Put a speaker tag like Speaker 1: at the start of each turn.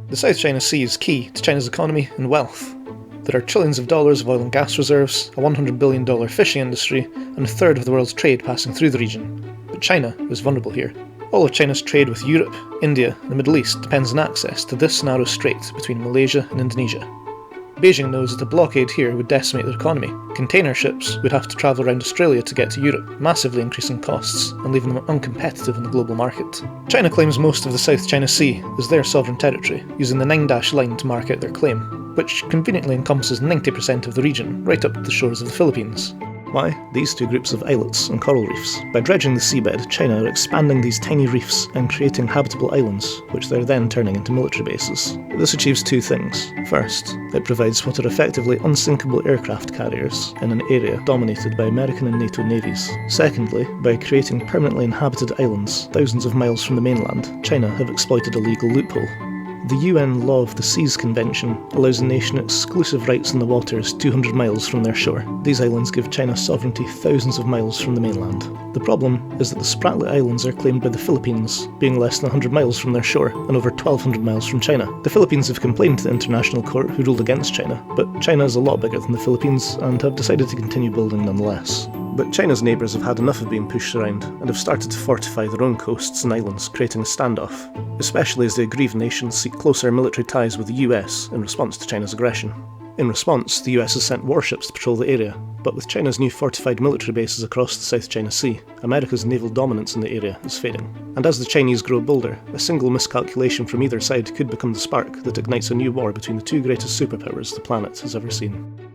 Speaker 1: The South China Sea is key to China's economy and wealth. There are trillions of dollars of oil and gas reserves, a $100 billion fishing industry, and a third of the world's trade passing through the region. But China is vulnerable here. All of China's trade with Europe, India, and the Middle East depends on access to this narrow strait between Malaysia and Indonesia. Beijing knows that a blockade here would decimate their economy. Container ships would have to travel around Australia to get to Europe, massively increasing costs and leaving them uncompetitive in the global market. China claims most of the South China Sea as their sovereign territory, using the 9-dash line to mark out their claim, which conveniently encompasses 90% of the region, right up to the shores of the Philippines. Why? These two groups of islets and coral reefs. By dredging the seabed, China are expanding these tiny reefs and creating habitable islands, which they're then turning into military bases. This achieves two things. First, it provides what are effectively unsinkable aircraft carriers in an area dominated by American and NATO navies. Secondly, by creating permanently inhabited islands thousands of miles from the mainland, China have exploited a legal loophole. The UN Law of the Seas Convention allows a nation exclusive rights in the waters 200 miles from their shore. These islands give China sovereignty thousands of miles from the mainland. The problem is that the Spratly Islands are claimed by the Philippines, being less than 100 miles from their shore and over 1,200 miles from China. The Philippines have complained to the International Court, who ruled against China, but China is a lot bigger than the Philippines and have decided to continue building nonetheless. But China's neighbours have had enough of being pushed around and have started to fortify their own coasts and islands, creating a standoff, especially as the aggrieved nations seek closer military ties with the US in response to China's aggression. In response, the US has sent warships to patrol the area, but with China's new fortified military bases across the South China Sea, America's naval dominance in the area is fading. And as the Chinese grow bolder, a single miscalculation from either side could become the spark that ignites a new war between the two greatest superpowers the planet has ever seen.